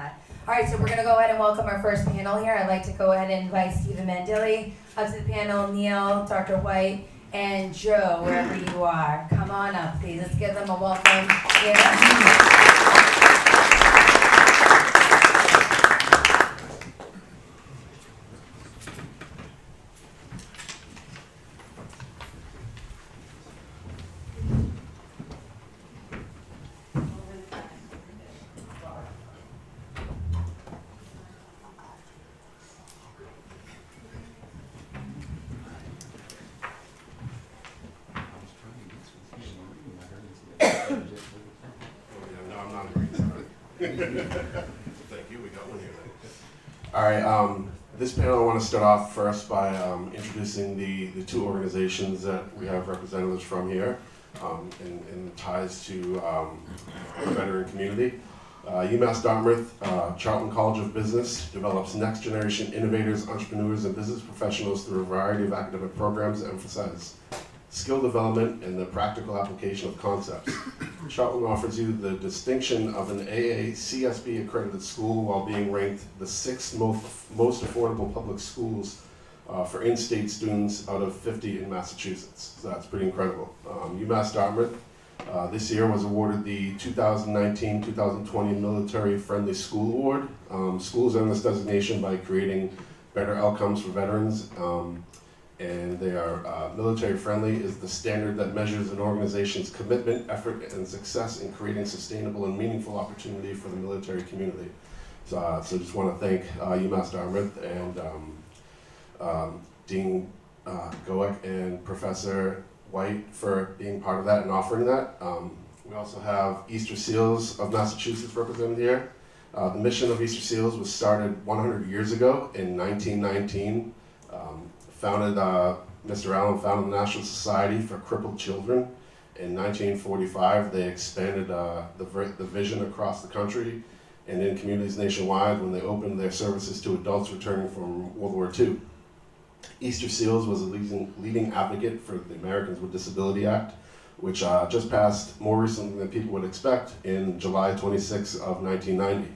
that. All right, so we're going to go ahead and welcome our first panel here. I'd like to go ahead and invite Stephen Mandile up to the panel, Neal, Dr. White, and Joe, wherever you are. Come on up, please. Let's give them a welcome here. Thank you. We got one here. All right. This panel, I want to start off first by introducing the two organizations that we have representatives from here in ties to the veteran community. UMass Dartmouth, Charlton College of Business develops next generation innovators, entrepreneurs, and business professionals through a variety of academic programs that emphasize skill development and the practical application of concepts. Charlton offers you the distinction of an AACSB accredited school while being ranked the 6th most affordable public schools for in-state students out of 50 in Massachusetts. So that's pretty incredible. UMass Dartmouth this year was awarded the 2019-2020 Military Friendly School Award. Schools earn this designation by creating better outcomes for veterans. And they are military friendly is the standard that measures an organization's commitment, effort, and success in creating sustainable and meaningful opportunity for the military community. So just want to thank UMass Dartmouth and Dean Gouck and Professor White for being part of that and offering that. We also have Easterseals of Massachusetts represented here. The mission of Easterseals was started 100 years ago in 1919. Mr. Allen founded the National Society for Crippled Children. In 1945, they expanded the vision across the country and in communities nationwide when they opened their services to adults returning from World War II. Easterseals was a leading advocate for the Americans with Disability Act, which just passed more recently than people would expect in July 26 of 1990.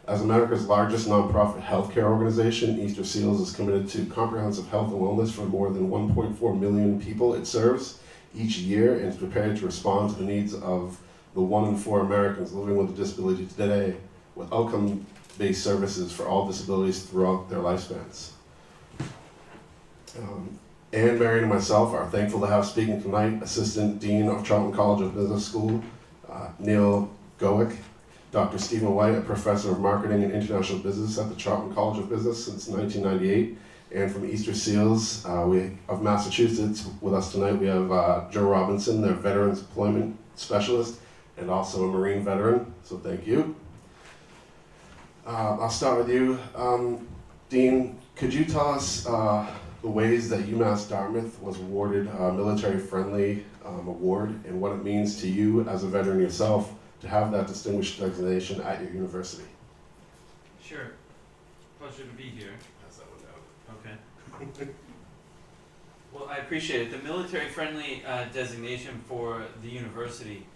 As America's largest nonprofit healthcare organization, Easterseals is committed to comprehensive health and wellness for more than 1.4 million people it serves each year and is prepared to respond to the needs of the 1 in 4 Americans living with a disability today with outcome-based services for all disabilities throughout their lifespans. Ann, Marion, and myself are thankful to have speaking tonight Assistant Dean of Charlton College of Business School, Neal Gouck, Dr. Stephen White, a professor of marketing and international business at the Charlton College of Business since 1998, and from Easterseals of Massachusetts with us tonight we have Joe Robinson, their Veterans Employment Specialist, and also a Marine veteran, so thank you. I'll start with you. Dean, could you tell us the ways that UMass Dartmouth was awarded a military-friendly award and what it means to you as a veteran yourself to have that distinguished designation at your university? Sure. Pleasure to be here. Pass that one down. Okay. Well, I appreciate it. The military-friendly designation for the university,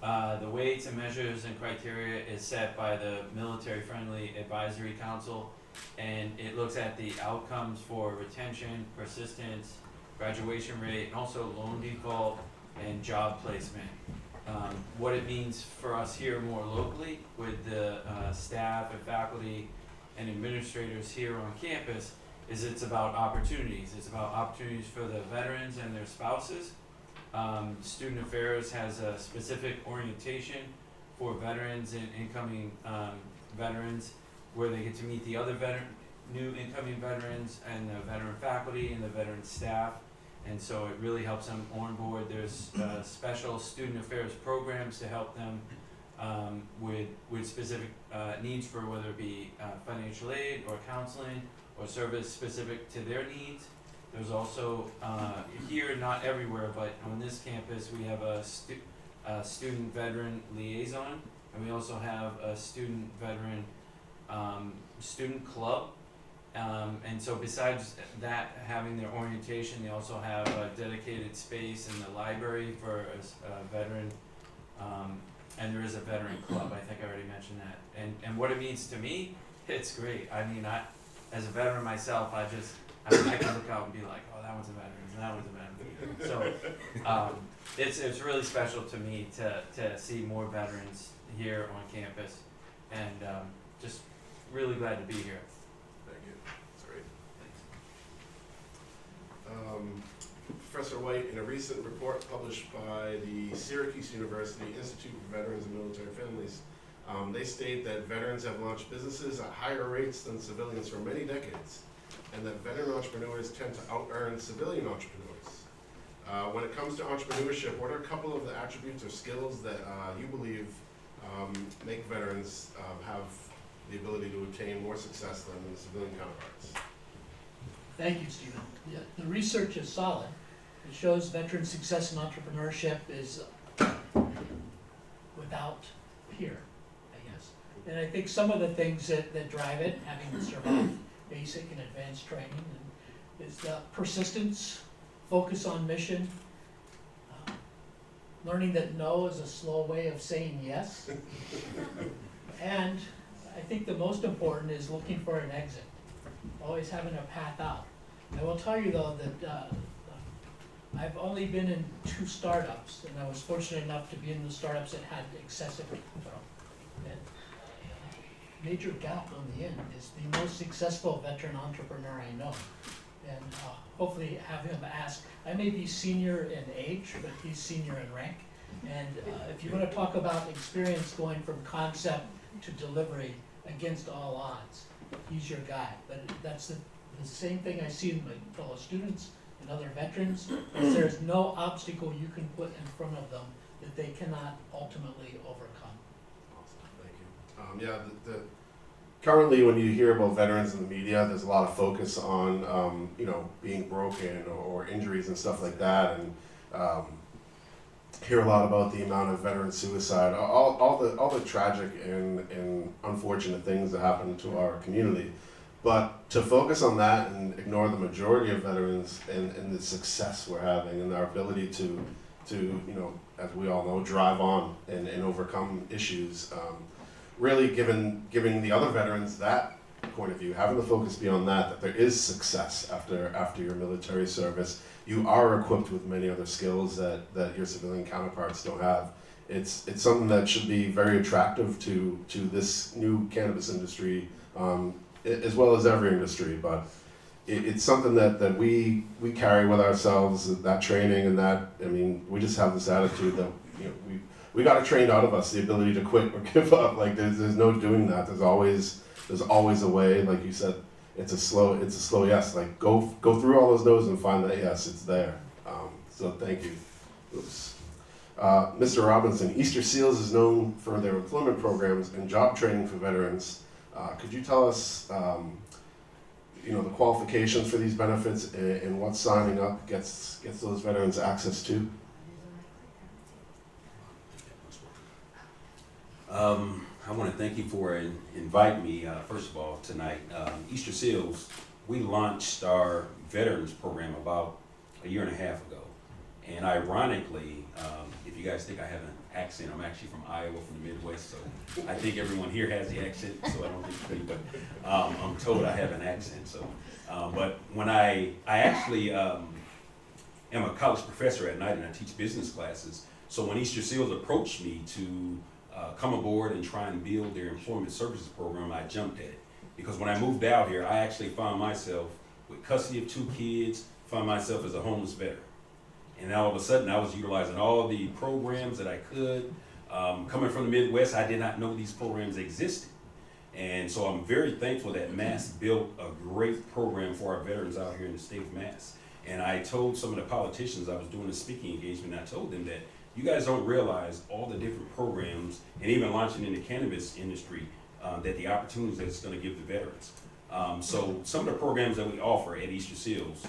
the weights and measures and criteria is set by the Military-Friendly Advisory Council, and it looks at the outcomes for retention, persistence, graduation rate, and also loan default and job placement. What it means for us here more locally with the staff and faculty and administrators here on campus is it's about opportunities. It's about opportunities for the veterans and their spouses. Student Affairs has a specific orientation for veterans and incoming veterans where they get to meet the other new incoming veterans and the veteran faculty and the veteran staff. And so it really helps them on board. There's special student affairs programs to help them with specific needs for whether it be financial aid or counseling or service specific to their needs. There's also here, not everywhere, but on this campus, we have a student veteran liaison, and we also have a student veteran student club. And so besides that, having their orientation, they also have a dedicated space in the library for a veteran and there is a veteran club. I think I already mentioned that. And what it means to me, it's great. I mean, as a veteran myself, I can look out and be like, oh, that one's a veteran, and that one's a veteran. So it's really special to me to see more veterans here on campus, and just really glad to be here. Thank you. That's great. Professor White, in a recent report published by the Syracuse University Institute for Veterans and Military Families, they state that veterans have launched businesses at higher rates than civilians for many decades, and that veteran entrepreneurs tend to out-earn civilian entrepreneurs. When it comes to entrepreneurship, what are a couple of the attributes or skills that you believe make veterans have the ability to obtain more success than the civilian counterparts? Thank you, Stephen. Yeah, the research is solid. It shows veteran success in entrepreneurship is without peer, I guess. And I think some of the things that drive it, having survived basic and advanced training, is the persistence, focus on mission, learning that no is a slow way of saying yes. And I think the most important is looking for an exit, always having a path out. I will tell you though that I've only been in 2 startups, and I was fortunate enough to be in the startups that had excessive capital. And Major Gouck on the end is the most successful veteran entrepreneur I know. And hopefully have him ask, I may be senior in age, but he's senior in rank. And if you want to talk about experience going from concept to delivery against all odds, he's your guy. But that's the same thing I see in my fellow students and other veterans, is there's no obstacle you can put in front of them that they cannot ultimately overcome. Awesome, thank you. Yeah, currently when you hear about veterans in the media, there's a lot of focus on, being broken or injuries and stuff like that, and hear a lot about the amount of veteran suicide, all the tragic and unfortunate things that happen to our community. But to focus on that and ignore the majority of veterans and the success we're having and our ability to as we all know, drive on and overcome issues, really giving the other veterans that point of view, having the focus beyond that there is success after your military service. You are equipped with many other skills that your civilian counterparts don't have. It's something that should be very attractive to this new cannabis industry, as well as every industry, but it's something that we carry with ourselves, that training, and that, I mean, we just have this attitude that, we got it trained out of us, the ability to quit or give up. Like there's no doing that. There's always a way. Like you said, it's a slow yes. Like go through all those no's and find that yes, it's there. So thank you. Oops. Mr. Robinson, Easterseals is known for their employment programs and job training for veterans. Could you tell us, the qualifications for these benefits and what signing up gets those veterans access to? I want to thank you for inviting me, first of all, tonight. Easterseals, we launched our veterans program about a year and a half ago. And ironically, if you guys think I have an accent, I'm actually from Iowa, from the Midwest, so I think everyone here has the accent, so I don't think you do, but I'm told I have an accent. So, but when I actually am a college professor at night and I teach business classes, so when Easterseals approached me to come aboard and try and build their employment services program, I jumped at it. Because when I moved out here, I actually found myself with custody of 2 kids, found myself as a homeless veteran. And all of a sudden, I was utilizing all the programs that I could. Coming from the Midwest, I did not know these programs existed. And so I'm very thankful that Mass built a great program for our veterans out here in the state of Mass. And I told some of the politicians, I was doing a speaking engagement, and I told them that you guys don't realize all the different programs, and even launching in the cannabis industry, that the opportunities that it's going to give the veterans. So some of the programs that we offer at Easterseals,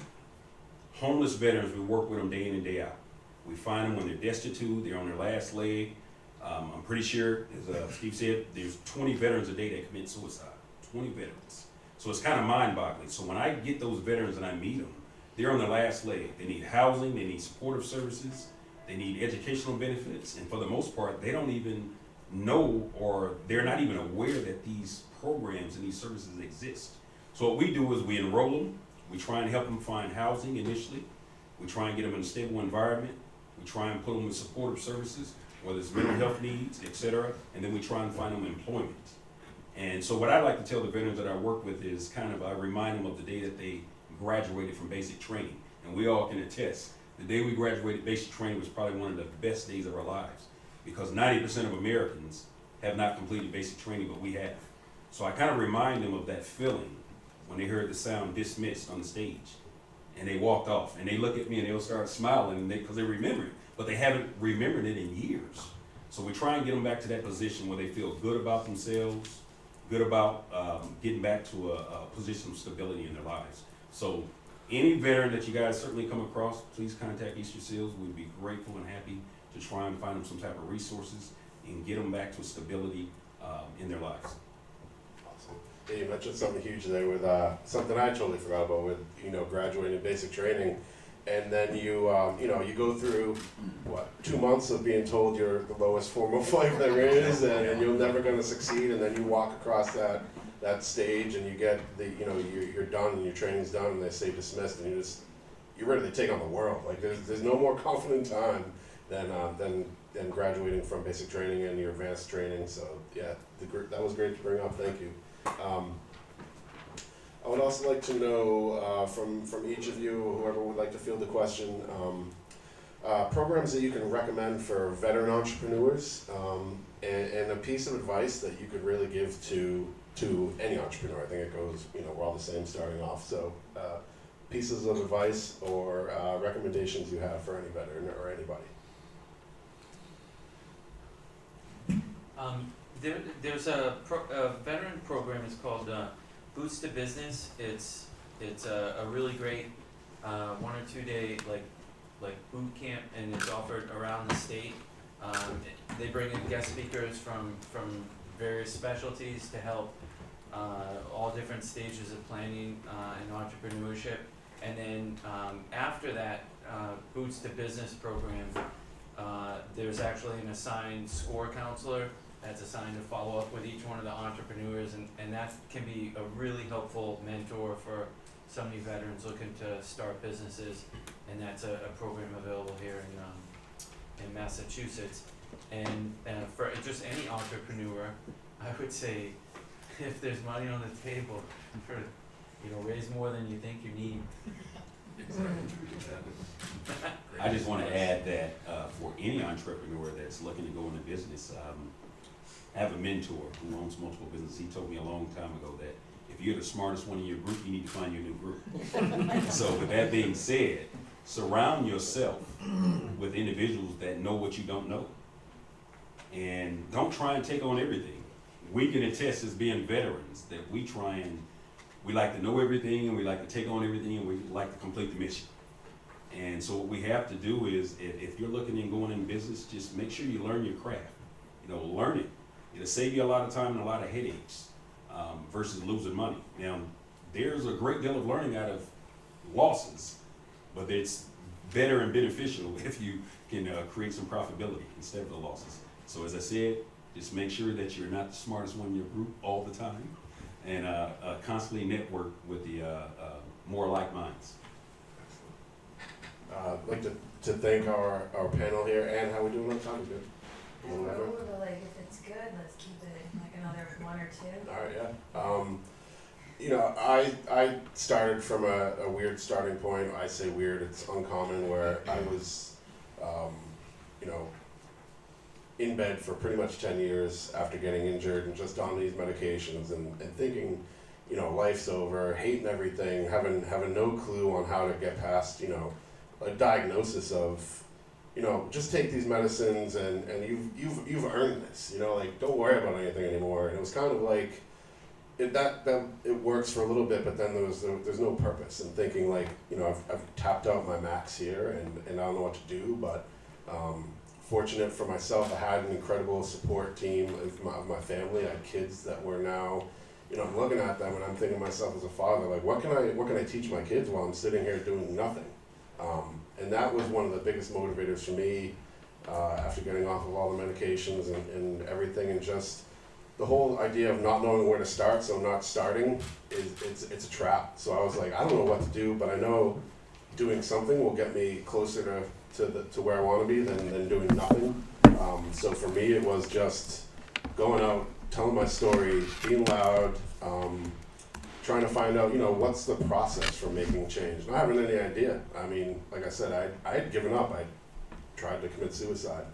homeless veterans, we work with them day in and day out. We find them when they're destitute, they're on their last leg. I'm pretty sure, as Steve said, there's 20 veterans a day that commit suicide. 20 veterans. So it's kind of mind-boggling. So when I get those veterans and I meet them, they're on their last leg. They need housing, they need supportive services, they need educational benefits, and for the most part, they don't even know, or they're not even aware that these programs and these services exist. So what we do is we enroll them, we try and help them find housing initially, we try and get them in a stable environment, we try and put them with supportive services, whether it's mental health needs, et cetera, and then we try and find them employment. And so what I like to tell the veterans that I work with is kind of, I remind them of the day that they graduated from basic training. And we all can attest, the day we graduated basic training was probably one of the best days of our lives, because 90% of Americans have not completed basic training, but we have. So I kind of remind them of that feeling when they heard the sound dismissed on the stage and they walked off, and they look at me and they'll start smiling because they remember it, but they haven't remembered it in years. So we try and get them back to that position where they feel good about themselves, good about getting back to a position of stability in their lives. So any veteran that you guys certainly come across, please contact Easterseals. We'd be grateful and happy to try and find them some type of resources and get them back to stability in their lives. Awesome. Yeah, you mentioned something huge there with something I totally forgot about with, graduating basic training. And then you go through, 2 months of being told you're the lowest form of life there is, and you're never going to succeed, and then you walk across that stage and you get you're done and your training's done and they say dismissed, and you're ready to take on the world. Like there's no more confident time than graduating from basic training and your advanced training. So yeah, that was great to bring up. Thank you. I would also like to know from each of you, whoever would like to field the question, programs that you can recommend for veteran entrepreneurs, and a piece of advice that you could really give to any entrepreneur. I think it goes, we're all the same starting off. So pieces of advice or recommendations you have for any veteran or anybody. There's a veteran program. It's called Boots to Business. It's a really great 1 or 2 day like boot camp, and it's offered around the state. They bring in guest speakers from various specialties to help all different stages of planning and entrepreneurship. And then after that Boots to Business program, there's actually an assigned SCORE counselor that's assigned to follow up with each one of the entrepreneurs, and that can be a really helpful mentor for so many veterans looking to start businesses. And that's a program available here in Massachusetts. And for just any entrepreneur, I would say, if there's money on the table, raise more than you think you need. I just want to add that for any entrepreneur that's looking to go into business, I have a mentor who owns multiple businesses. He told me a long time ago that if you're the smartest one in your group, you need to find your new group. So with that being said, surround yourself with individuals that know what you don't know. And don't try and take on everything. We can attest as being veterans that we like to know everything, and we like to take on everything, and we like to complete the mission. And so what we have to do is, if you're looking and going in business, just make sure you learn your craft. Learn it. It'll save you a lot of time and a lot of headaches versus losing money. Now, there's a great deal of learning out of losses, but it's better and beneficial if you can create some profitability instead of the losses. So as I said, just make sure that you're not the smartest one in your group all the time, and constantly network with the more like minds. I'd like to thank our panel here. And how we doing on time? Good? Ooh, if it's good, let's keep it like another 1 or 2. All right, yeah. I started from a weird starting point. I say weird, it's uncommon, where I was, in bed for pretty much 10 years after getting injured and just on these medications and thinking, life's over, hating everything, having no clue on how to get past, a diagnosis of, just take these medicines and you've earned this, don't worry about anything anymore. And it was kind of like, it works for a little bit, but then there's no purpose, and thinking like, I've tapped out my max here and I don't know what to do. But fortunate for myself, I had an incredible support team of my family. I had kids that were now, I'm looking at them and I'm thinking to myself as a father, like, what can I teach my kids while I'm sitting here doing nothing? And that was one of the biggest motivators for me after getting off of all the medications and everything, and just the whole idea of not knowing where to start, so not starting, it's a trap. So I was like, I don't know what to do, but I know doing something will get me closer to where I want to be than doing nothing. So for me, it was just going out, telling my story, being loud, trying to find out, what's the process for making change. Not having any idea. I mean, like I said, I had given up. I tried to commit suicide.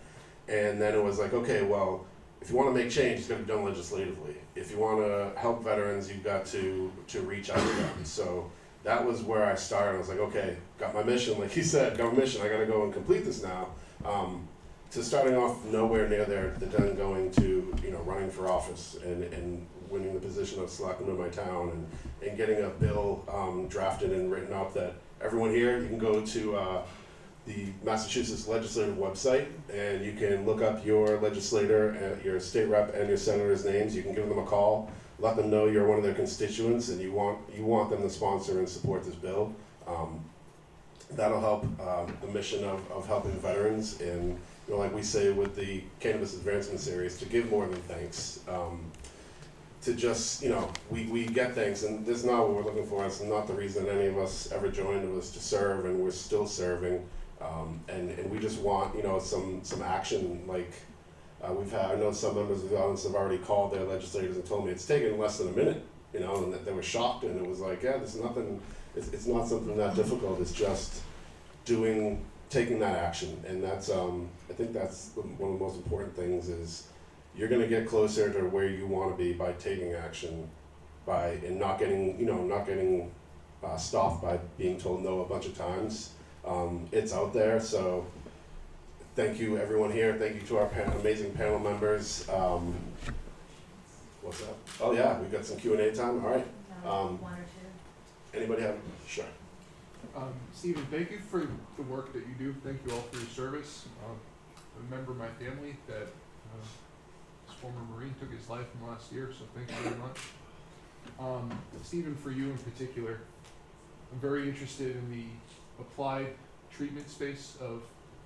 And then it was like, okay, well, if you want to make change, it's got to be done legislatively. If you want to help veterans, you've got to reach out to them. So that was where I started. I was like, okay, got my mission. Like he said, got my mission. I got to go and complete this now. To starting off nowhere near there, then going to running for office and winning the position of selectman in my town and getting a bill drafted and written up that everyone here, you can go to the Massachusetts legislative website and you can look up your legislator, your state rep and your senator's names. You can give them a call, let them know you're one of their constituents and you want them to sponsor and support this bill. That'll help the mission of helping veterans, and like we say with the Cannabis Advancement Series, to give more than thanks. To just, we get thanks, and this is not what we're looking for. It's not the reason any of us ever joined. It was to serve, and we're still serving. And we just want, some action. Like I know some members of the audience have already called their legislators and told me it's taken less than a minute, and that they were shocked, and it was like, yeah, there's nothing. It's not something that difficult. It's just taking that action, and that's I think that's one of the most important things is you're going to get closer to where you want to be by taking action, and not getting stopped by being told no a bunch of times. It's out there, so thank you everyone here. Thank you to our amazing panel members. What's that? Oh yeah, we've got some Q&A time. All right. One or two. Anybody have? Sure. Stephen, thank you for the work that you do. Thank you all for your service. A member of my family that this former Marine took his life in the last year, so thank you very much. Stephen, for you in particular, I'm very interested in the applied treatment space of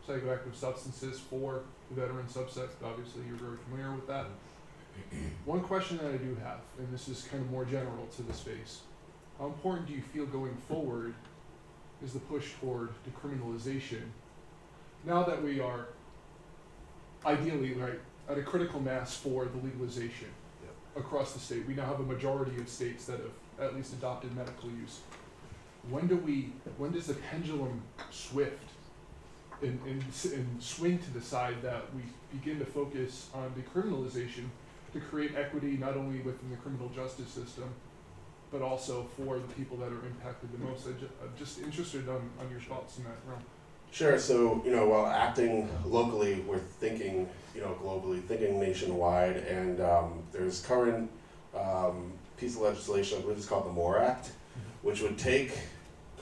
psychoactive substances for the veteran subset. Obviously, you're very familiar with that. One question that I do have, and this is kind of more general to the space, how important do you feel going forward is the push toward decriminalization now that we are ideally at a critical mass for the legalization across the state? We now have a majority of states that have at least adopted medical use. When does the pendulum shift and swing to the side that we begin to focus on decriminalization to create equity not only within the criminal justice system, but also for the people that are impacted the most? I'm just interested on your thoughts in that realm. Sure. So, while acting locally, we're thinking, globally, thinking nationwide, and there's current piece of legislation, I believe it's called the MORE Act, which would take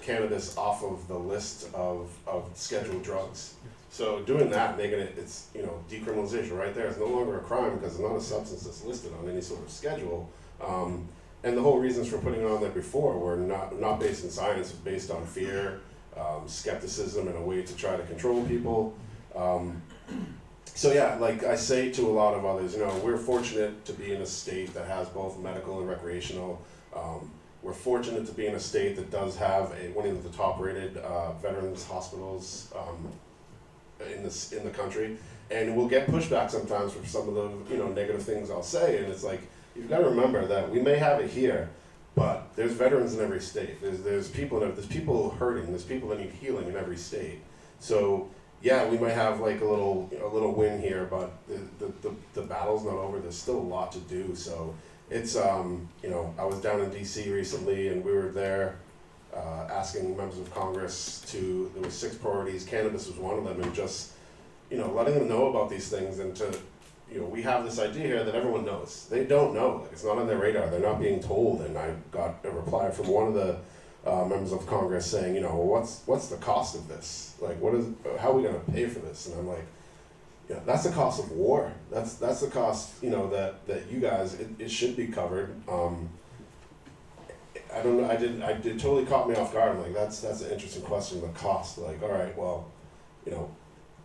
cannabis off of the list of scheduled drugs. So doing that, making it's decriminalization right there. It's no longer a crime because it's not a substance that's listed on any sort of schedule. And the whole reasons for putting it on there before were not based in science, but based on fear, skepticism, and a way to try to control people. So yeah, like I say to a lot of others, we're fortunate to be in a state that has both medical and recreational. We're fortunate to be in a state that does have one of the top-rated veterans hospitals in the country, and we'll get pushback sometimes from some of the negative things I'll say, and it's like you've got to remember that we may have it here, but there's veterans in every state. There's people hurting. There's people that need healing in every state. So yeah, we might have like a little win here, but the battle's not over. There's still a lot to do. So it's I was down in DC recently, and we were there asking members of Congress there were 6 priorities. Cannabis was one of them, and just letting them know about these things, and to we have this idea here that everyone knows. They don't know. Like, it's not on their radar. They're not being told. And I got a reply from one of the members of Congress saying, what's the cost of this? Like, how are we going to pay for this? And I'm like, that's the cost of war. That's the cost, that you guys, it should be covered. I don't know, I did totally caught me off guard. I'm like, that's an interesting question, the cost. Like, all right, well, you know,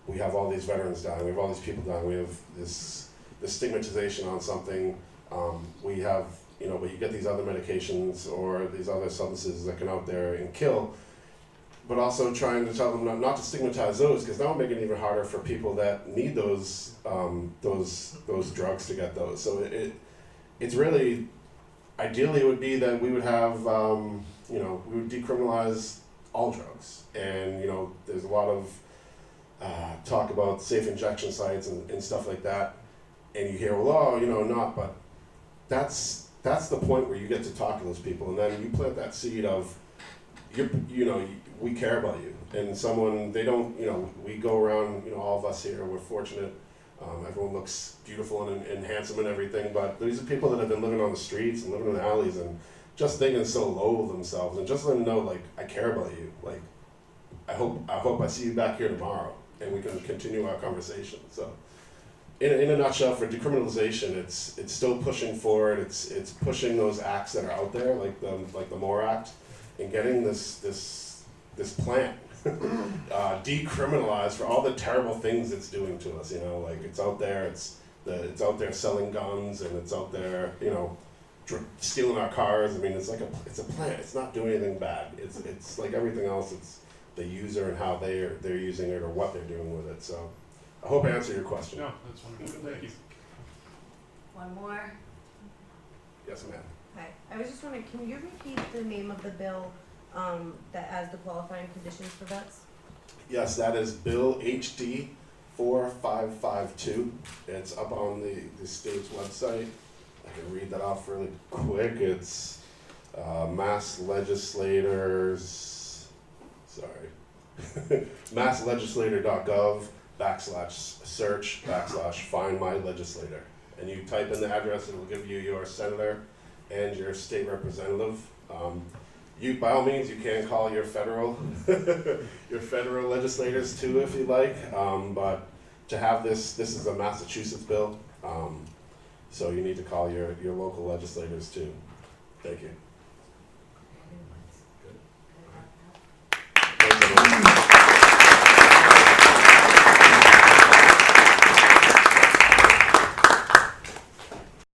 we have all these veterans dying, we have all these people dying, we have this stigmatization on something. We have, you know, but you get these other medications or these other substances that can out there and kill. But also trying to tell them not to stigmatize those, because that will make it even harder for people that need those drugs to get those. So it's really, ideally it would be that we would have, you know, we would decriminalize all drugs. And, you know, there's a lot of talk about safe injection sites and stuff like that. And you hear, well, oh, you know, not, but that's the point where you get to talk to those people. And then you plant that seed of, you know, we care about you. And someone, they don't, you know, we go around, you know, all of us here, we're fortunate. Everyone looks beautiful and handsome and everything, but these are people that have been living on the streets and living in the alleys and just thinking so low of themselves. And just let them know, like, I care about you. Like, I hope I see you back here tomorrow and we can continue our conversation. So, in a nutshell, for decriminalization, it's still pushing forward. It's pushing those acts that are out there, like the MORE Act, and getting this plant decriminalized for all the terrible things it's doing to us. You know, like it's out there. It's out there selling guns, and it's out there, you know, stealing our cars. I mean, it's a plant. It's not doing anything bad. It's like everything else. It's the user and how they're using it or what they're doing with it. So I hope I answered your question. No, that's wonderful. Thank you. One more. Yes, ma'am. Hi, I was just wondering, can you repeat the name of the bill that has the qualifying conditions for vets? Yes, that is Bill HD 4552. It's up on the state's website. I can read that off really quick. It's masslegislator.gov/search/find my legislator. And you type in the address, it will give you your senator and your state representative. You, by all means, you can call your federal legislators too, if you like. But to have this is a Massachusetts bill, so you need to call your local legislators too. Thank you.